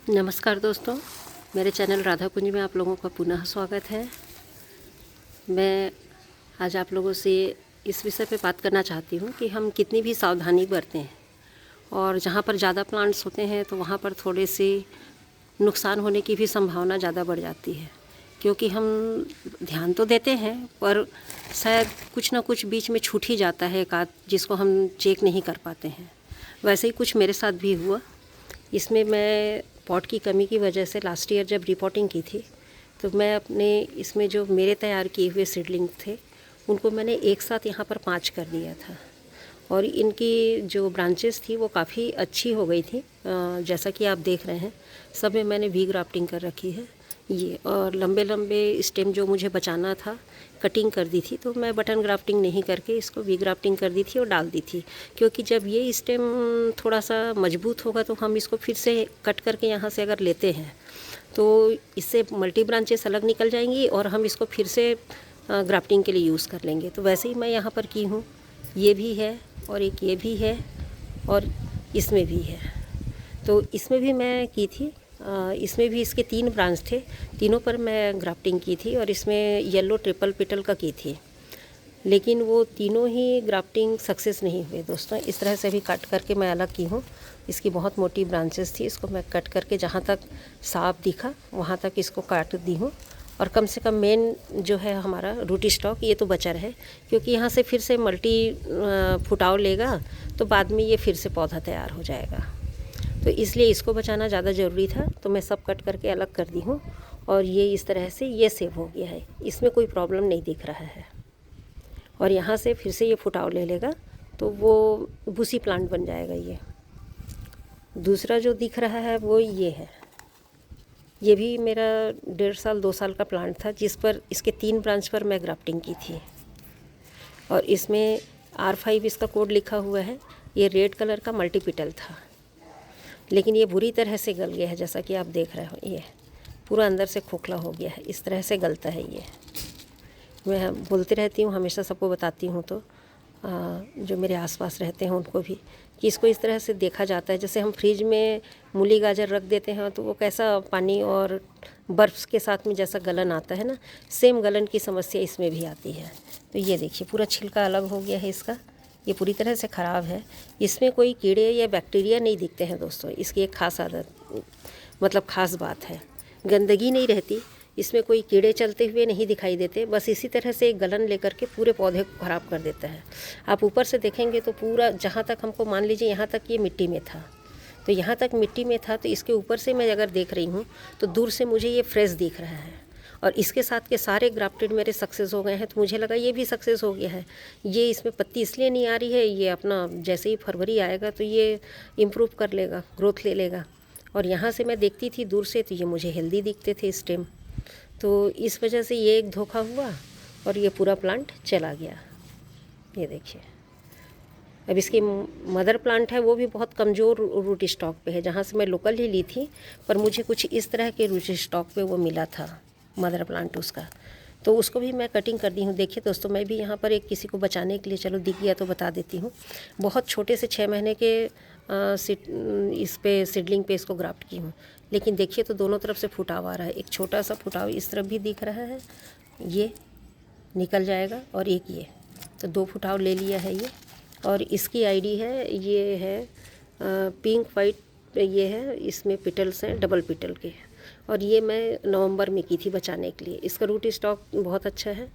नमस्कार दोस्तों, मेरे चैनल राधा कुंज में आप लोगों का पुनः स्वागत है। मैं आज आप लोगों से इस विषय पे बात करना चाहती हूँ कि हम कितनी भी सावधानी बरतें और जहाँ पर ज़्यादा प्लांट्स होते हैं तो वहाँ पर थोड़े से नुकसान होने की भी संभावना ज़्यादा बढ़ जाती है, क्योंकि हम ध्यान तो देते हैं पर शायद कुछ ना कुछ बीच में छूट ही जाता है एक आध, जिसको हम चेक नहीं कर पाते हैं। वैसे ही कुछ मेरे साथ भी हुआ। इसमें मैं पॉट की कमी की वजह से लास्ट ईयर जब रिपोर्टिंग की थी तो मैं अपने इसमें जो मेरे तैयार किए हुए सीडलिंग थे उनको मैंने एक साथ यहाँ पर 5 कर दिया था और इनकी जो ब्रांचेस थी वो काफ़ी अच्छी हो गई थी। जैसा कि आप देख रहे हैं, सब में मैंने वी ग्राफ्टिंग कर रखी है ये, और लंबे लंबे स्टेम जो मुझे बचाना था कटिंग कर दी थी, तो मैं बटन ग्राफ्टिंग नहीं करके इसको वी ग्राफ्टिंग कर दी थी और डाल दी थी, क्योंकि जब ये स्टेम थोड़ा सा मजबूत होगा तो हम इसको फिर से कट करके यहाँ से अगर लेते हैं तो इससे मल्टी ब्रांचेस अलग निकल जाएंगी और हम इसको फिर से ग्राफ्टिंग के लिए यूज़ कर लेंगे। तो वैसे ही मैं यहाँ पर की हूँ, ये भी है और एक ये भी है और इसमें भी है। तो इसमें भी मैं की थी, इसमें भी इसके 3 ब्रांच थे, तीनों पर मैं ग्राफ्टिंग की थी और इसमें येलो ट्रिपल पेटल का की थी, लेकिन वो तीनों ही ग्राफ्टिंग सक्सेस नहीं हुए दोस्तों। इस तरह से भी कट करके मैं अलग की हूँ। इसकी बहुत मोटी ब्रांचेस थी, इसको मैं कट करके जहाँ तक साफ दिखा वहाँ तक इसको काट दी हूँ। और कम से कम मेन जो है हमारा रूटी स्टॉक ये तो बचा रहे, क्योंकि यहाँ से फिर से मल्टी फुटाव लेगा तो बाद में ये फिर से पौधा तैयार हो जाएगा। तो इसलिए इसको बचाना ज़्यादा ज़रूरी था, तो मैं सब कट करके अलग कर दी हूँ और ये इस तरह से ये सेव हो गया है। इसमें कोई प्रॉब्लम नहीं दिख रहा है और यहाँ से फिर से ये फुटाव ले लेगा तो वो बूसी प्लांट बन जाएगा। ये दूसरा जो दिख रहा है वो ये है, ये भी मेरा 1.5 साल 2 साल का प्लांट था, जिस पर इसके 3 ब्रांच पर मैं ग्राफ्टिंग की थी और इसमें R5 इसका कोड लिखा हुआ है। ये रेड कलर का मल्टीपिटल था, लेकिन ये बुरी तरह से गल गया है, जैसा कि आप देख रहे हो। ये पूरा अंदर से खोखला हो गया है, इस तरह से गलता है ये। मैं बोलती रहती हूँ, हमेशा सबको बताती हूँ, तो जो मेरे आसपास रहते हैं उनको भी, कि इसको इस तरह से देखा जाता है जैसे हम फ्रिज में मूली गाजर रख देते हैं तो वो कैसा पानी और बर्फ़ के साथ में जैसा गलन आता है ना, सेम गलन की समस्या इसमें भी आती है। तो ये देखिए पूरा छिलका अलग हो गया है इसका, ये पूरी तरह से ख़राब है। इसमें कोई कीड़े या बैक्टीरिया नहीं दिखते हैं दोस्तों। इसकी एक ख़ास आदत, मतलब ख़ास बात है, गंदगी नहीं रहती इसमें, कोई कीड़े चलते हुए नहीं दिखाई देते। बस इसी तरह से एक गलन लेकर के पूरे पौधे को ख़राब कर देता है। आप ऊपर से देखेंगे तो पूरा, जहाँ तक हमको मान लीजिए यहाँ तक ये मिट्टी में था, तो यहाँ तक मिट्टी में था, तो इसके ऊपर से मैं अगर देख रही हूँ तो दूर से मुझे ये फ्रेश दिख रहा है और इसके साथ के सारे ग्राफ्टेड मेरे सक्सेस हो गए हैं। तो मुझे लगा ये भी सक्सेस हो गया है। ये इसमें पत्ती इसलिए नहीं आ रही है, ये अपना जैसे ही फरवरी आएगा तो ये इम्प्रूव कर लेगा, ग्रोथ ले लेगा। और यहाँ से मैं देखती थी दूर से तो ये मुझे हेल्दी दिखते थे स्टेम। तो इस वजह से ये एक धोखा हुआ और ये पूरा प्लांट चला गया। ये देखिए, अब इसकी मदर प्लांट है वो भी बहुत कमज़ोर रूट स्टॉक पे है, जहाँ से मैं लोकल ही ली थी, पर मुझे कुछ इस तरह के रूट स्टॉक पे वो मिला था मदर प्लांट उसका, तो उसको भी मैं कटिंग कर दी हूँ। देखिए दोस्तों, मैं भी यहाँ पर एक किसी को बचाने के लिए, चलो दिख गया तो बता देती हूँ, बहुत छोटे से 6 महीने के इस पे सीडलिंग पे इसको ग्राफ्ट की हूँ। लेकिन देखिए तो दोनों तरफ से फुटाव आ रहा है, एक छोटा सा फुटाव इस तरफ भी दिख रहा है, ये निकल जाएगा, और एक ये, तो 2 फुटाव ले लिया है ये। और इसकी आईडी है, ये है पिंक वाइट, ये है, इसमें पिटल्स हैं डबल पिटल के, और ये मैं नवंबर में की थी बचाने के लिए। इसका रूट स्टॉक बहुत अच्छा है।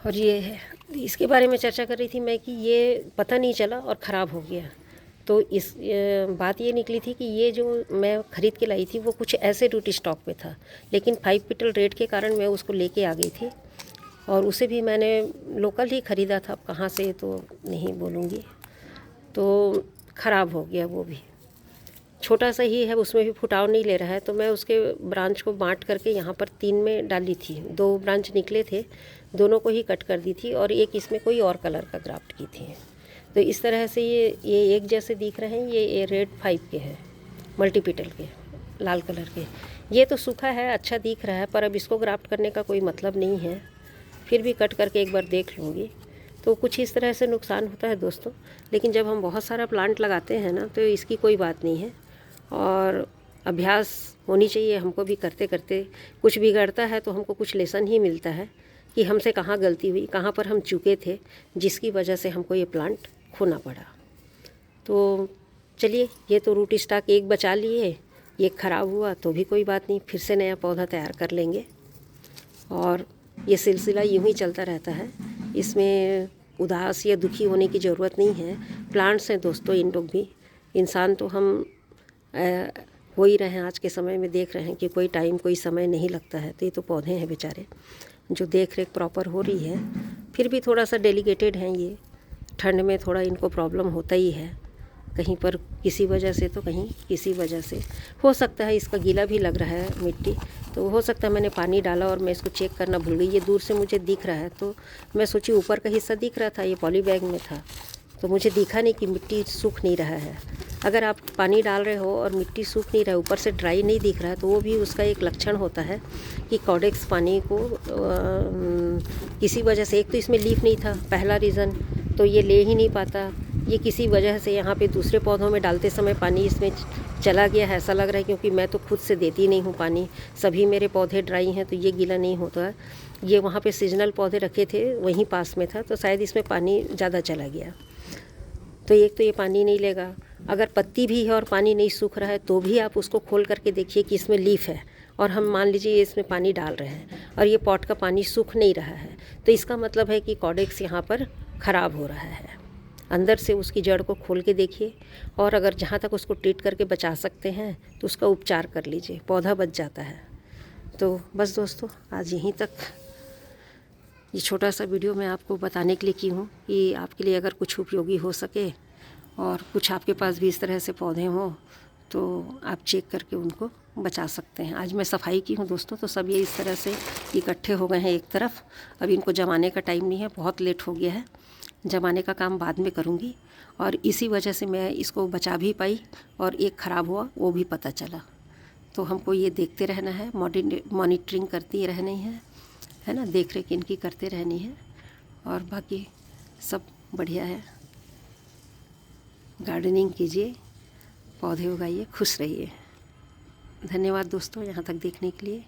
और ये है, इसके बारे में चर्चा कर रही थी मैं कि ये पता नहीं चला और ख़राब हो गया। तो इस बात ये निकली थी कि ये जो मैं ख़रीद के लाई थी वो कुछ ऐसे रूट स्टॉक पे था, लेकिन 5 पिटल रेट के कारण मैं उसको लेके आ गई थी और उसे भी मैंने लोकल ही ख़रीदा था। अब कहाँ से तो नहीं बोलूँगी। तो ख़राब हो गया, वो भी छोटा सा ही है, उसमें भी फुटाव नहीं ले रहा है। तो मैं उसके ब्रांच को बांट करके यहाँ पर 3 में डाली थी, 2 ब्रांच निकले थे, दोनों को ही कट कर दी थी और एक इसमें कोई और कलर का ग्राफ्ट की थी। तो इस तरह से ये एक जैसे दिख रहे हैं। ये रेड 5 के हैं, मल्टीपिटल के, लाल कलर के। ये तो सूखा है, अच्छा दिख रहा है, पर अब इसको ग्राफ्ट करने का कोई मतलब नहीं है। फिर भी कट करके एक बार देख लूँगी। तो कुछ इस तरह से नुकसान होता है दोस्तों। लेकिन जब हम बहुत सारा प्लांट लगाते हैं ना, तो इसकी कोई बात नहीं है। और अभ्यास होनी चाहिए हमको भी। करते करते कुछ बिगड़ता है तो हमको कुछ लेसन ही मिलता है कि हमसे कहाँ गलती हुई, कहाँ पर हम चूके थे, जिसकी वजह से हमको ये प्लांट खोना पड़ा। तो चलिए, ये तो रूट स्टॉक एक बचा लिए, एक ख़राब हुआ तो भी कोई बात नहीं, फिर से नया पौधा तैयार कर लेंगे। और ये सिलसिला यूँ ही चलता रहता है, इसमें उदास या दुखी होने की ज़रूरत नहीं है। प्लांट्स हैं दोस्तों, इन लोग भी इंसान तो हम हो ही रहे हैं। आज के समय में देख रहे हैं कि कोई टाइम कोई समय नहीं लगता है, तो ये तो पौधे हैं बेचारे, जो देख रेख प्रॉपर हो रही है। फिर भी थोड़ा सा डेलिकेटेड हैं ये, ठंड में थोड़ा इनको प्रॉब्लम होता ही है, कहीं पर किसी वजह से तो कहीं किसी वजह से। हो सकता है इसका गीला भी लग रहा है मिट्टी, तो हो सकता है मैंने पानी डाला और मैं इसको चेक करना भूल गई। ये दूर से मुझे दिख रहा है तो मैं सोची ऊपर का हिस्सा दिख रहा था, ये पॉली बैग में था, तो मुझे दिखा नहीं कि मिट्टी सूख नहीं रहा है। अगर आप पानी डाल रहे हो और मिट्टी सूख नहीं रहा है, ऊपर से ड्राई नहीं दिख रहा है, तो वो भी उसका एक लक्षण होता है कि कॉडेक्स पानी को किसी वजह से, एक तो इसमें लीफ नहीं था, पहला रीज़न, तो ये ले ही नहीं पाता। ये किसी वजह से यहाँ पे दूसरे पौधों में डालते समय पानी इसमें चला गया है, ऐसा लग रहा है, क्योंकि मैं तो खुद से देती नहीं हूँ पानी, सभी मेरे पौधे ड्राई हैं तो ये गीला नहीं होता है। ये वहाँ पे सीजनल पौधे रखे थे, वहीं पास में था, तो शायद इसमें पानी ज़्यादा चला गया। तो एक तो ये पानी नहीं लेगा। अगर पत्ती भी है और पानी नहीं सूख रहा है तो भी आप उसको खोल करके देखिए कि इसमें लीफ है, और हम मान लीजिए इसमें पानी डाल रहे हैं और ये पॉट का पानी सूख नहीं रहा है, तो इसका मतलब है कि कॉडेक्स यहाँ पर ख़राब हो रहा है। अंदर से उसकी जड़ को खोल के देखिए, और अगर जहाँ तक उसको ट्रीट करके बचा सकते हैं तो उसका उपचार कर लीजिए, पौधा बच जाता है। तो बस दोस्तों, आज यहीं तक ये छोटा सा वीडियो मैं आपको बताने के लिए की हूँ कि आपके लिए अगर कुछ उपयोगी हो सके, और कुछ आपके पास भी इस तरह से पौधे हों तो आप चेक करके उनको बचा सकते हैं। आज मैं सफाई की हूँ दोस्तों, तो सब ये इस तरह से इकट्ठे हो गए हैं एक तरफ। अब इनको जमाने का टाइम नहीं है, बहुत लेट हो गया है, जमाने का काम बाद में करूँगी। और इसी वजह से मैं इसको बचा भी पाई, और एक ख़राब हुआ वो भी पता चला। तो हमको ये देखते रहना है, मॉनिटरिंग करती रहनी है ना, देख रेख इनकी करते रहनी है, और बाकी सब बढ़िया है। गार्डनिंग कीजिए, पौधे उगाइए, खुश रहिए। धन्यवाद दोस्तों यहाँ तक देखने के लिए।